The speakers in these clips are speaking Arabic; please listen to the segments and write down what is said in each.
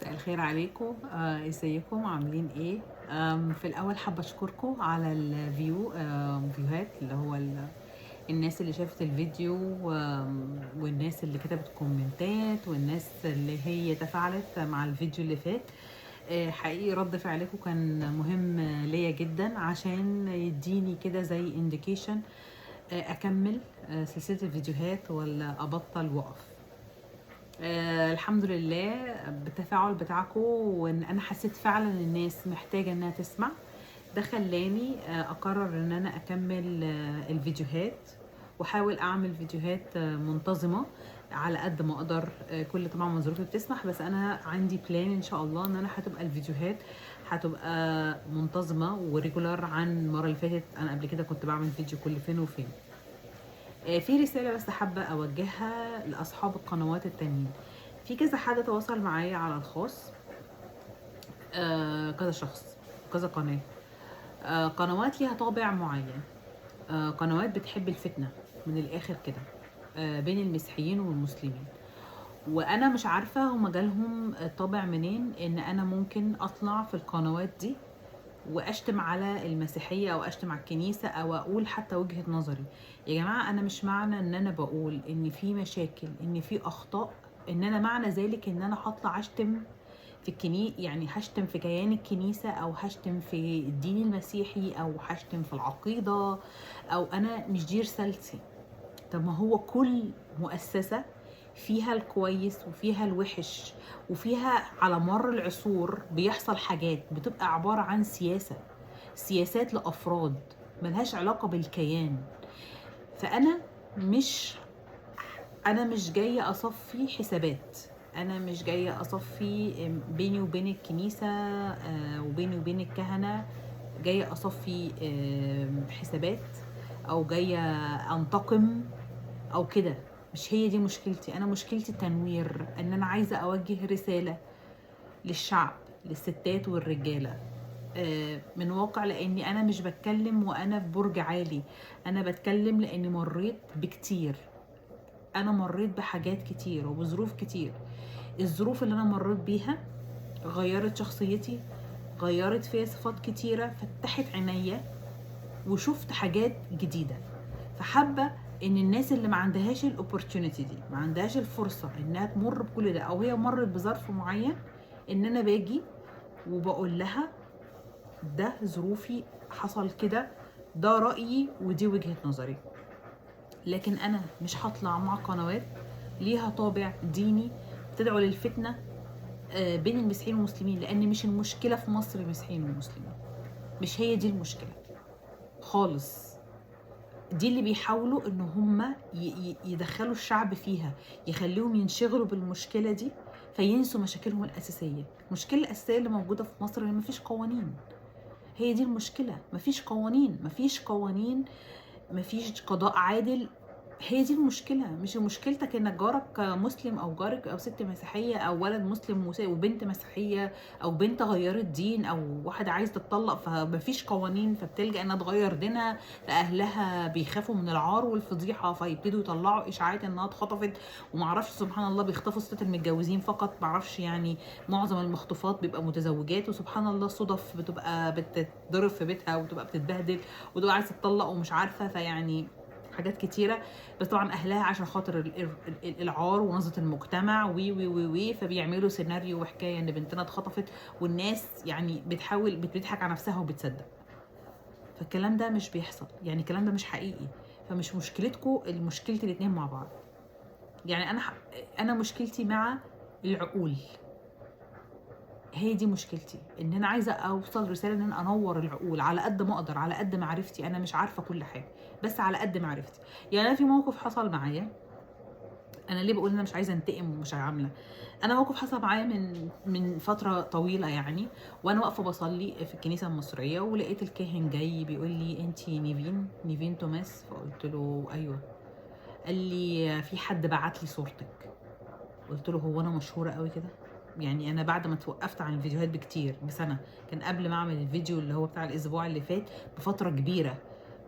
مساء الخير عليكم. ازيكم عاملين ايه؟ في الاول حابه اشكركم على فيوهات اللي هو الناس اللي شافت الفيديو، والناس اللي كتبت كومنتات، والناس اللي هي تفاعلت مع الفيديو اللي فات. حقيقي رد فعلكم كان مهم ليا جدا عشان يديني كده زي انديكيشن اكمل سلسله الفيديوهات ولا ابطل واقف. الحمد لله بالتفاعل بتاعكم، وان انا حسيت فعلا الناس محتاجه انها تسمع. ده خلاني اقرر ان انا اكمل الفيديوهات، واحاول اعمل فيديوهات منتظمه على قد ما اقدر. كل طبعا ما ظروفي بتسمح، بس انا عندي بلان ان شاء الله ان انا هتبقى الفيديوهات هتبقى منتظمه وريجولار عن المره اللي فاتت. انا قبل كده كنت بعمل فيديو كل فين وفين. في رسالة بس حابة أوجهها لأصحاب القنوات التانيين. في كذا حد تواصل معايا على الخاص، كذا شخص، كذا قناة. قنوات ليها طابع معين، قنوات بتحب الفتنة من الآخر كده بين المسيحيين والمسلمين. وأنا مش عارفة هما جالهم طابع منين إن أنا ممكن أطلع في القنوات دي واشتم على المسيحيه او اشتم على الكنيسه او اقول حتى وجهه نظري. يا جماعه، انا مش معنى ان انا بقول ان في مشاكل، ان في اخطاء، ان انا معنى ذلك ان انا هطلع اشتم في يعني هشتم في كيان الكنيسه، او هشتم في الدين المسيحي، او هشتم في العقيده، او انا مش دي رسالتي. طب ما هو كل مؤسسة فيها الكويس وفيها الوحش، وفيها على مر العصور بيحصل حاجات بتبقى عبارة عن سياسات لأفراد ملهاش علاقة بالكيان. فأنا مش أنا مش جاية أصفي حسابات، أنا مش جاية أصفي بيني وبين الكنيسة وبيني وبين الكهنة، جاية أصفي حسابات، أو جاية أنتقم او كده. مش هي دي مشكلتي. انا مشكلتي التنوير، ان انا عايزه اوجه رساله للشعب، للستات والرجاله، من واقع. لاني انا مش بتكلم وانا في برج عالي، انا بتكلم لاني مريت بكتير. انا مريت بحاجات كتير وبظروف كتير. الظروف اللي انا مريت بيها غيرت شخصيتي، غيرت فيا صفات كتيره، فتحت عينيا وشفت حاجات جديده. فحابه ان الناس اللي ما عندهاش الاوبورتيونيتي دي، ما عندهاش الفرصه انها تمر بكل ده، او هي مرت بظرف معين، ان انا باجي وبقول لها ده ظروفي، حصل كده، ده رايي ودي وجهه نظري. لكن انا مش هطلع مع قنوات ليها طابع ديني بتدعو للفتنه بين المسيحيين والمسلمين، لان مش المشكله في مصر المسيحيين والمسلمين، مش هي دي المشكله خالص. دي اللي بيحاولوا ان هم يدخلوا الشعب فيها، يخليهم ينشغلوا بالمشكله دي فينسوا مشاكلهم الاساسيه. المشكله الاساسيه اللي موجوده في مصر ان مفيش قوانين. هي دي المشكله، مفيش قوانين، مفيش قوانين، مفيش قضاء عادل. هي دي المشكله. مش مشكلتك انك جارك مسلم، او جارك او ست مسيحيه، او ولد مسلم وبنت مسيحيه، او بنت غيرت دين، او واحده عايز تتطلق فمفيش قوانين فبتلجأ انها تغير دينها، فاهلها بيخافوا من العار والفضيحه فيبتدوا يطلعوا اشاعات انها اتخطفت. ومعرفش سبحان الله بيخطفوا ستات المتجوزين فقط، معرفش يعني معظم المخطوفات بيبقى متزوجات، وسبحان الله صدف بتبقى بتتضرب في بيتها وتبقى بتتبهدل وتبقى عايزه تطلق ومش عارفه. فيعني حاجات كتيره. بس طبعا اهلها عشان خاطر العار ونظره المجتمع وي وي وي وي فبيعملوا سيناريو وحكايه ان بنتنا اتخطفت، والناس يعني بتحاول بتضحك على نفسها وبتصدق. فالكلام ده مش بيحصل، يعني الكلام ده مش حقيقي. فمش مشكلتكم، مشكلتي الاتنين مع بعض. يعني انا مشكلتي مع العقول. هي دي مشكلتي، ان انا عايزه اوصل رساله ان انا انور العقول على قد ما اقدر، على قد معرفتي. انا مش عارفه كل حاجه، بس على قد معرفتي. يعني انا في موقف حصل معايا، انا ليه بقول ان انا مش عايزه انتقم ومش عامله. انا موقف حصل معايا من فتره طويله يعني، وانا واقفه بصلي في الكنيسه المصريه، ولقيت الكاهن جاي بيقول لي انتي نيفين توماس. فقلت له ايوه. قال لي في حد بعت لي صورتك. قلت له هو انا مشهوره قوي كده؟ يعني انا بعد ما توقفت عن الفيديوهات بكتير، بسنه، كان قبل ما اعمل الفيديو اللي هو بتاع الاسبوع اللي فات بفتره كبيره.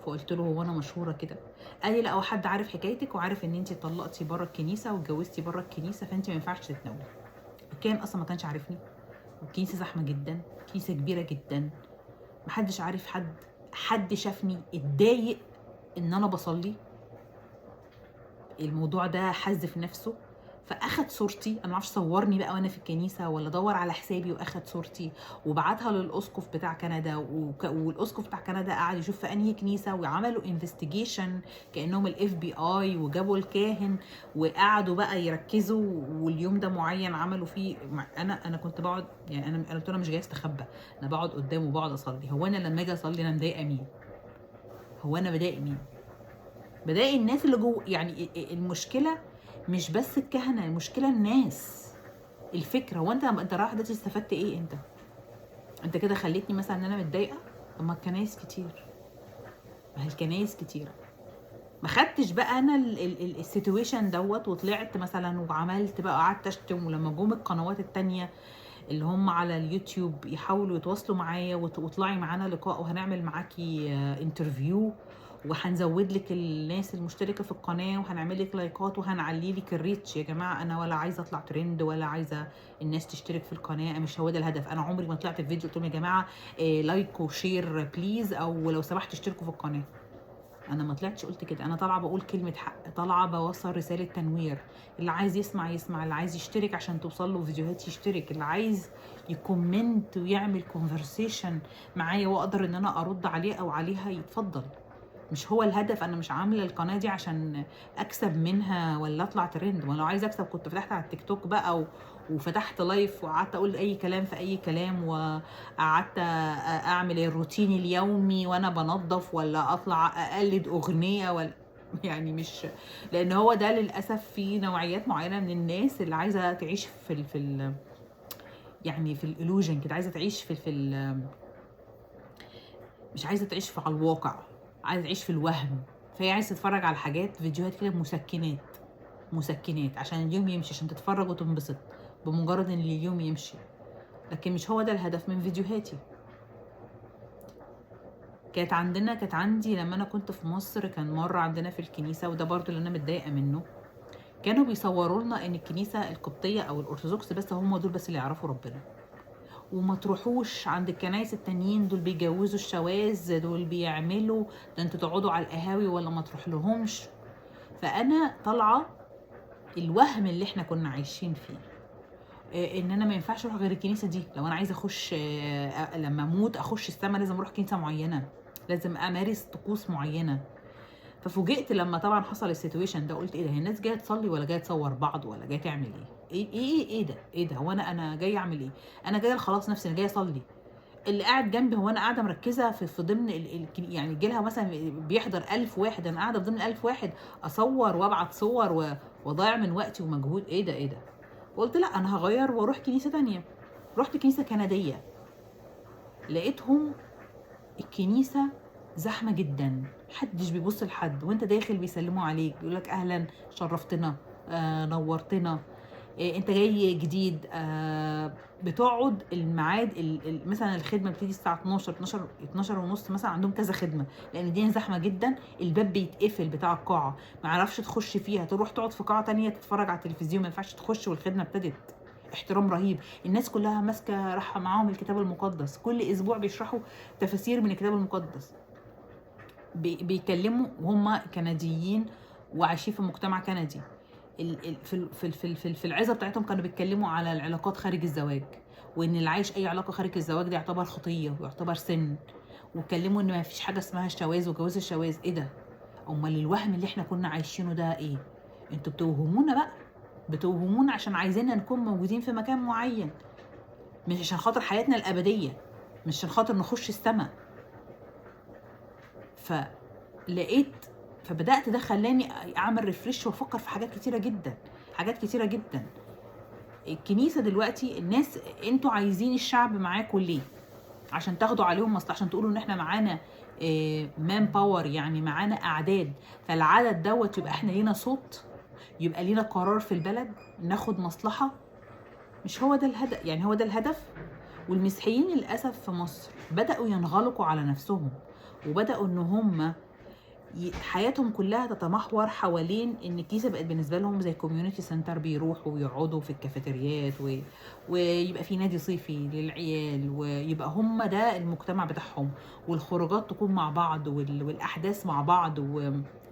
فقلت له هو انا مشهوره كده؟ قال لي لا، هو حد عارف حكايتك وعارف ان انت طلقتي بره الكنيسه واتجوزتي بره الكنيسه، فانت ما ينفعش تتناولي. الكاهن اصلا ما كانش عارفني، والكنيسه زحمه جدا، كنيسه كبيره جدا، محدش عارف حد شافني اتضايق ان انا بصلي. الموضوع ده حز في نفسه، فاخد صورتي، انا معرفش صورني بقى وانا في الكنيسه ولا دور على حسابي واخد صورتي وبعتها للاسقف بتاع كندا، والاسقف بتاع كندا قعد يشوف في انهي كنيسه، وعملوا انفستيجيشن كانهم الاف بي اي، وجابوا الكاهن وقعدوا بقى يركزوا، واليوم ده معين عملوا فيه. انا كنت بقعد، يعني انا قلت له مش جاي استخبى، انا بقعد قدامه وبقعد اصلي. هو انا لما اجي اصلي انا مضايقه مين؟ هو انا بضايق مين؟ بضايق الناس اللي جوه. يعني المشكله مش بس الكهنه، المشكله الناس. الفكره، هو انت رايح دلوقتي استفدت ايه؟ انت كده خليتني مثلا ان انا متضايقه. طب ما الكنايس كتير، ما هي الكنايس كتيره. ما خدتش بقى انا السيتويشن دوت وطلعت مثلا وعملت بقى، قعدت اشتم. ولما جم القنوات التانيه اللي هم على اليوتيوب يحاولوا يتواصلوا معايا، وتطلعي معانا لقاء وهنعمل معاكي انترفيو، وهنزود لك الناس المشتركه في القناه، وهنعمل لك لايكات، وهنعلي لك الريتش. يا جماعه انا ولا عايزه اطلع ترند، ولا عايزه الناس تشترك في القناه، مش هو ده الهدف. انا عمري ما طلعت في فيديو قلت لهم يا جماعه لايك وشير بليز، او لو سمحت اشتركوا في القناه. انا ما طلعتش قلت كده. انا طالعه بقول كلمه حق، طالعه بوصل رساله تنوير. اللي عايز يسمع يسمع، اللي عايز يشترك عشان توصل له فيديوهات يشترك، اللي عايز يكومنت ويعمل كونفرسيشن معايا واقدر ان انا ارد عليه او عليها يتفضل. مش هو الهدف. انا مش عامله القناه دي عشان اكسب منها ولا اطلع ترند. وانا لو عايزه اكسب كنت فتحت على التيك توك بقى وفتحت لايف وقعدت اقول اي كلام في اي كلام، وقعدت اعمل الروتين اليومي وانا بنظف، ولا اطلع اقلد اغنيه، ولا يعني مش. لان هو ده للاسف في نوعيات معينه من الناس اللي عايزه تعيش يعني في الالوجن كده، عايزه تعيش مش عايزه تعيش على الواقع، عايزه تعيش في الوهم. فهي عايزه تتفرج على حاجات، فيديوهات كده مسكنات عشان اليوم يمشي، عشان تتفرج وتنبسط بمجرد ان اليوم يمشي. لكن مش هو ده الهدف من فيديوهاتي. كانت عندي لما انا كنت في مصر، كان مره عندنا في الكنيسه، وده برضو اللي انا متضايقه منه، كانوا بيصوروا لنا ان الكنيسه القبطيه او الارثوذكس بس هم دول بس اللي يعرفوا ربنا، وما تروحوش عند الكنايس التانيين، دول بيجوزوا الشواذ، دول بيعملوا ده، انتوا تقعدوا على القهاوي ولا ما تروح لهمش. فانا طالعه الوهم اللي احنا كنا عايشين فيه، ان انا ما ينفعش اروح غير الكنيسه دي. لو انا عايزه اخش لما اموت اخش السما لازم اروح كنيسه معينه، لازم امارس طقوس معينه. ففوجئت لما طبعا حصل السيتويشن ده، قلت ايه ده؟ هي الناس جايه تصلي ولا جايه تصور بعض ولا جايه تعمل ايه ده؟ هو انا جايه اعمل ايه؟ انا جايه خلاص نفسي، انا جايه اصلي. اللي قاعد جنبي، هو انا قاعده مركزه في ضمن يعني جيلها مثلا بيحضر 1000 واحد، انا قاعده في ضمن 1000 واحد اصور وابعت صور واضيع من وقتي ومجهود. ايه ده؟ قلت لا، انا هغير واروح كنيسه تانية. رحت كنيسه كنديه، لقيتهم الكنيسه زحمه جدا، محدش بيبص لحد، وانت داخل بيسلموا عليك، بيقولك اهلا، شرفتنا، نورتنا، انت جاي جديد. بتقعد الميعاد مثلا الخدمه بتيجي الساعه 12 ونص مثلا، عندهم كذا خدمه، لان الدنيا زحمه جدا، الباب بيتقفل بتاع القاعه، ما عرفش تخش فيها، تروح تقعد في قاعه تانية تتفرج على التلفزيون، ما ينفعش تخش والخدمه ابتدت. احترام رهيب، الناس كلها ماسكه رايحه معاهم الكتاب المقدس، كل اسبوع بيشرحوا تفاسير من الكتاب المقدس، بيكلموا وهم كنديين وعايشين في مجتمع كندي. في العظه بتاعتهم كانوا بيتكلموا على العلاقات خارج الزواج، وان اللي عايش اي علاقه خارج الزواج دي يعتبر خطيه ويعتبر سن، واتكلموا ان ما فيش حاجه اسمها الشواذ وجواز الشواذ. ايه ده؟ امال الوهم اللي احنا كنا عايشينه ده ايه؟ انتوا بتوهمونا بقى، بتوهمونا عشان عايزيننا نكون موجودين في مكان معين، مش عشان خاطر حياتنا الابديه، مش عشان خاطر نخش السما. فلقيت، فبدات ده خلاني اعمل ريفريش وافكر في حاجات كتيره جدا، حاجات كتيره جدا. الكنيسه دلوقتي الناس، انتوا عايزين الشعب معاكم ليه؟ عشان تاخدوا عليهم مصلحه، عشان تقولوا ان احنا معانا مان باور، يعني معانا اعداد، فالعدد دوت يبقى احنا لينا صوت، يبقى لينا قرار في البلد، ناخد مصلحه. مش هو ده الهدف، يعني هو ده الهدف. والمسيحيين للاسف في مصر بداوا ينغلقوا على نفسهم، وبداوا ان هم حياتهم كلها تتمحور حوالين ان الكنيسه بقت بالنسبه لهم زي كوميونتي سنتر، بيروحوا ويقعدوا في الكافيتريات ويبقى في نادي صيفي للعيال، ويبقى هم ده المجتمع بتاعهم، والخروجات تكون مع بعض، والاحداث مع بعض،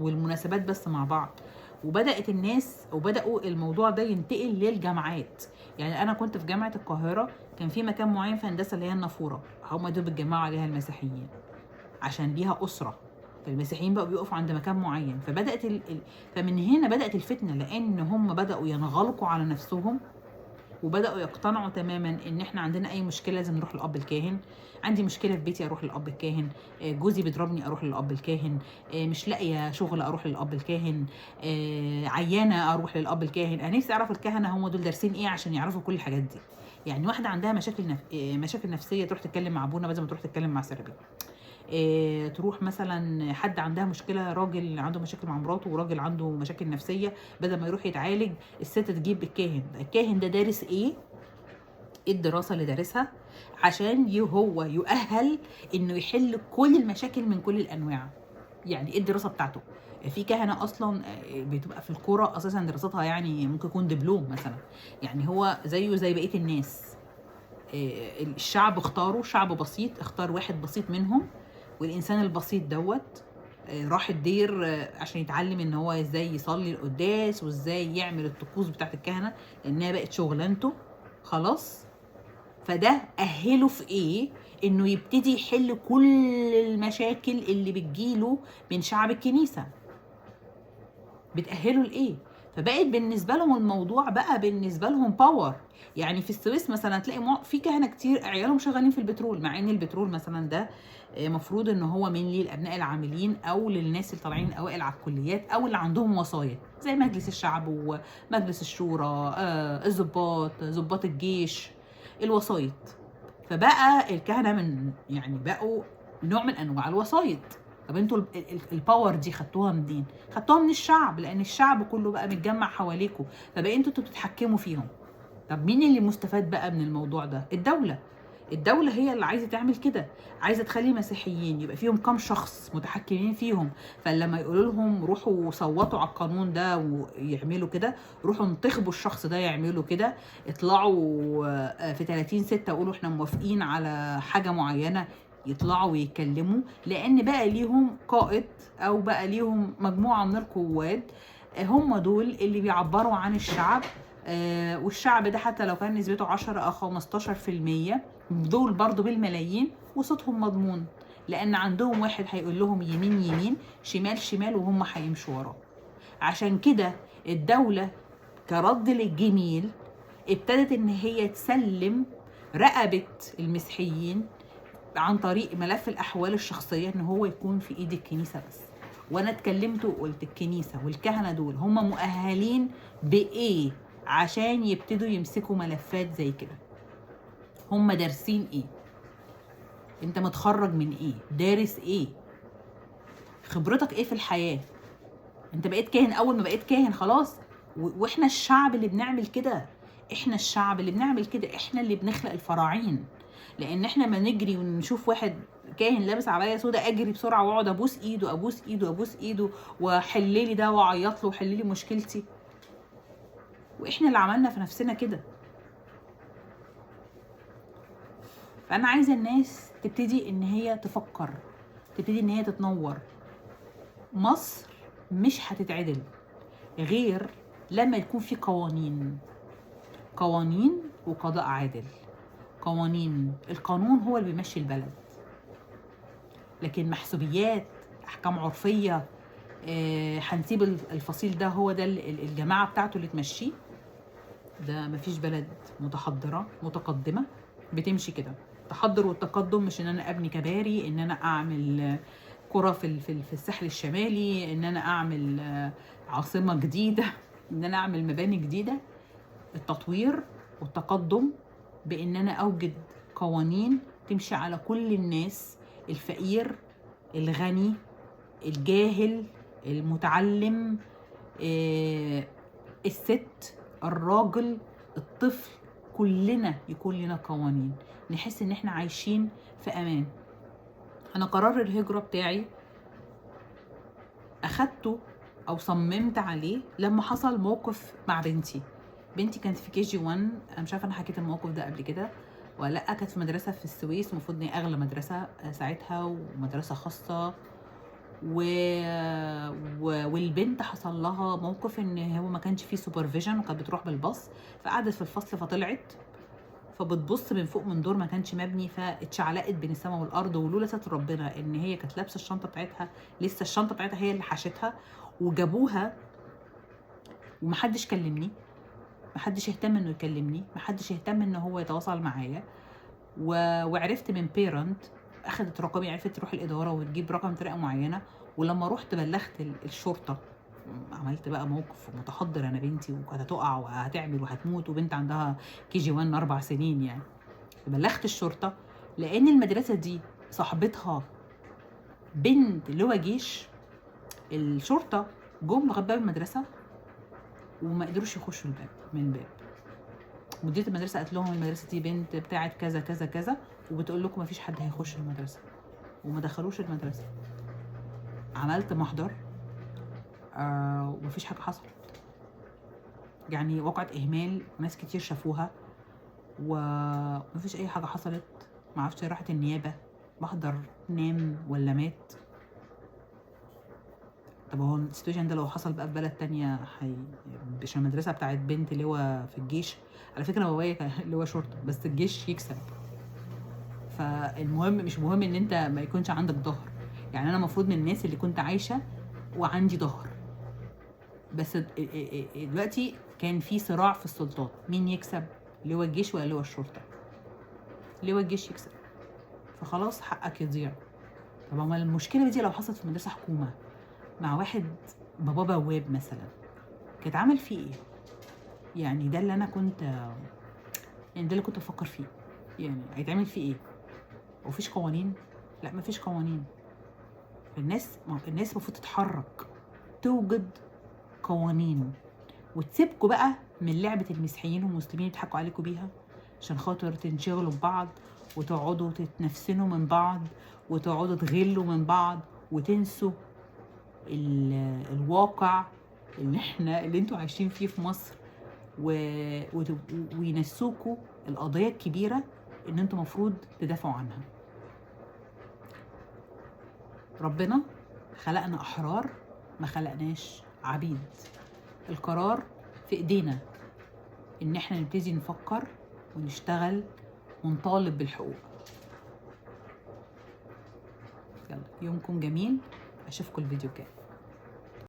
والمناسبات بس مع بعض. وبدات الناس وبداوا الموضوع ده ينتقل للجامعات. يعني انا كنت في جامعه القاهره، كان في مكان معين في هندسه اللي هي النافوره، هم دول بيتجمعوا عليها المسيحيين عشان ليها اسره. فالمسيحيين بقوا بيقفوا عند مكان معين، فبدات فمن هنا بدات الفتنه، لان هم بداوا ينغلقوا على نفسهم، وبداوا يقتنعوا تماما ان احنا عندنا اي مشكله لازم نروح للاب الكاهن. عندي مشكله في بيتي اروح للاب الكاهن، جوزي بيضربني اروح للاب الكاهن، مش لاقيه شغل اروح للاب الكاهن، عيانه اروح للاب الكاهن. انا نفسي اعرف الكهنه هم دول دارسين ايه عشان يعرفوا كل الحاجات دي. يعني واحده عندها مشاكل نفسيه تروح تتكلم مع ابونا بدل ما تروح تتكلم مع سيرابي. تروح مثلا حد عندها مشكله، راجل عنده مشاكل مع مراته وراجل عنده مشاكل نفسيه، بدل ما يروح يتعالج الست تجيب الكاهن. الكاهن ده دارس ايه الدراسه اللي دارسها عشان هو يؤهل انه يحل كل المشاكل من كل الانواع. يعني ايه الدراسه بتاعته؟ في كهنه اصلا بتبقى في الكوره اساسا دراستها يعني ممكن يكون دبلوم مثلا. يعني هو زيه زي بقيه الناس. الشعب اختاره، شعب بسيط، اختار واحد بسيط منهم، والانسان البسيط دوت راح الدير عشان يتعلم ان هو ازاي يصلي القداس وازاي يعمل الطقوس بتاعت الكهنه، لانها بقت شغلانته خلاص. فده اهله في ايه؟ انه يبتدي يحل كل المشاكل اللي بتجيله من شعب الكنيسه. بتأهله لإيه؟ فبقت بالنسبة لهم الموضوع بقى بالنسبة لهم باور. يعني في السويس مثلا هتلاقي في كهنة كتير عيالهم شغالين في البترول، مع ان البترول مثلا ده مفروض ان هو منلي لابناء العاملين او للناس اللي طالعين اوائل على الكليات او اللي عندهم وصايا زي مجلس الشعب ومجلس الشورى، الضباط، ضباط الجيش، الوسايط. فبقى الكهنة من يعني بقوا نوع من انواع الوسايط. طب انتوا الباور دي خدتوها منين؟ خدتوها من الشعب، لان الشعب كله بقى متجمع حواليكوا، فبقى انتوا بتتحكموا فيهم. طب مين اللي مستفاد بقى من الموضوع ده؟ الدولة. الدولة هي اللي عايزة تعمل كده، عايزة تخلي مسيحيين يبقى فيهم كام شخص متحكمين فيهم. فلما يقولوا لهم روحوا صوتوا على القانون ده ويعملوا كده، روحوا انتخبوا الشخص ده يعملوا كده، اطلعوا في 30/6 قولوا احنا موافقين على حاجة معينة، يطلعوا ويتكلموا، لان بقى ليهم قائد او بقى ليهم مجموعة من القوات هم دول اللي بيعبروا عن الشعب. والشعب ده حتى لو كان نسبته 10 أو 15%، دول برضو بالملايين وصوتهم مضمون، لأن عندهم واحد هيقول لهم يمين يمين شمال شمال وهم هيمشوا وراه. عشان كده الدولة كرد للجميل ابتدت إن هي تسلم رقبة المسيحيين عن طريق ملف الأحوال الشخصية، إن هو يكون في إيد الكنيسة بس. وانا اتكلمت وقلت الكنيسه والكهنه دول هم مؤهلين بايه عشان يبتدوا يمسكوا ملفات زي كده؟ هم دارسين ايه؟ انت متخرج من ايه؟ دارس ايه؟ خبرتك ايه في الحياه؟ انت بقيت كاهن، اول ما بقيت كاهن خلاص. واحنا الشعب اللي بنعمل كده، احنا الشعب اللي بنعمل كده، احنا اللي بنخلق الفراعين. لان احنا ما نجري ونشوف واحد كاهن لابس عبايه سودا اجري بسرعه واقعد ابوس ايده ابوس ايده ابوس ايده واحللي ده واعيط له وحللي مشكلتي. واحنا اللي عملنا في نفسنا كده. فانا عايزه الناس تبتدي ان هي تفكر، تبتدي ان هي تتنور. مصر مش هتتعدل غير لما يكون في قوانين وقضاء عادل. قوانين، القانون هو اللي بيمشي البلد، لكن محسوبيات، احكام عرفيه، هنسيب الفصيل ده هو ده الجماعه بتاعته اللي تمشيه. ده مفيش بلد متحضره متقدمه بتمشي كده. التحضر والتقدم مش ان انا ابني كباري، ان انا اعمل قرى في الساحل الشمالي، ان انا اعمل عاصمه جديده، ان انا اعمل مباني جديده. التطوير والتقدم بان انا اوجد قوانين تمشي على كل الناس، الفقير، الغني، الجاهل، المتعلم، الست، الراجل، الطفل، كلنا يكون لنا قوانين، نحس ان احنا عايشين في امان. انا قرار الهجرة بتاعي اخدته او صممت عليه لما حصل موقف مع بنتي كانت في كي جي 1. انا مش عارفه انا حكيت الموقف ده قبل كده ولا لا. كانت في مدرسه في السويس، المفروض ان هي اغلى مدرسه ساعتها ومدرسه خاصه، والبنت حصل لها موقف ان هو ما كانش فيه سوبرفيجن وكانت بتروح بالباص، فقعدت في الفصل فطلعت، فبتبص من فوق من دور ما كانش مبني، فاتشعلقت بين السماء والارض. ولولا ستر ربنا ان هي كانت لابسه الشنطه بتاعتها، لسه الشنطه بتاعتها هي اللي حاشتها، وجابوها ومحدش كلمني، محدش اهتم انه يكلمني، محدش اهتم ان هو يتواصل معايا. وعرفت من بيرنت، اخدت رقمي، عرفت تروح الاداره وتجيب رقم بطريقه معينه. ولما رحت بلغت الشرطه، عملت بقى موقف متحضر، انا بنتي وكانت هتقع وهتعمل وهتموت، وبنت عندها كي جي 1 4 سنين يعني. بلغت الشرطه لان المدرسه دي صاحبتها بنت لواء جيش. الشرطه جم لغايه باب المدرسه وما قدروش يخشوا الباب من باب. مديره المدرسه قالت لهم المدرسه دي بنت بتاعت كذا كذا كذا، وبتقول لكم مفيش حد هيخش المدرسه، وما دخلوش المدرسه. عملت محضر ومفيش حاجه حصلت، يعني وقعة اهمال، ناس كتير شافوها ومفيش اي حاجه حصلت. معرفش راحت النيابه، محضر نام ولا مات. طب هو السيتويشن ده لو حصل بقى في بلد تانية عشان المدرسه بتاعت بنت لواء في الجيش، على فكره بابايا كان لواء شرطه بس الجيش يكسب. فالمهم مش مهم ان انت ما يكونش عندك ظهر، يعني انا المفروض من الناس اللي كنت عايشه وعندي ظهر. بس دلوقتي كان في صراع في السلطات، مين يكسب، لواء الجيش ولا لواء الشرطه؟ لواء الجيش يكسب، فخلاص حقك يضيع. طب ما المشكله دي لو حصلت في مدرسه حكومه مع واحد بابا بواب مثلا، كانت عمل فيه ايه؟ يعني ده اللي انا كنت، يعني ده اللي كنت بفكر فيه، يعني هيتعمل فيه ايه؟ ومفيش قوانين؟ لا مفيش قوانين. الناس المفروض تتحرك، توجد قوانين، وتسيبكوا بقى من لعبه المسيحيين والمسلمين يضحكوا عليكم بيها عشان خاطر تنشغلوا ببعض وتقعدوا تتنفسنوا من بعض وتقعدوا تغلوا من بعض وتنسوا الواقع اللي انتوا عايشين فيه في مصر، وينسوكوا القضيه الكبيره ان انتوا مفروض تدافعوا عنها. ربنا خلقنا احرار، ما خلقناش عبيد. القرار في ايدينا ان احنا نبتدي نفكر ونشتغل ونطالب بالحقوق. يلا يومكم جميل، اشوفكم الفيديو الجاي.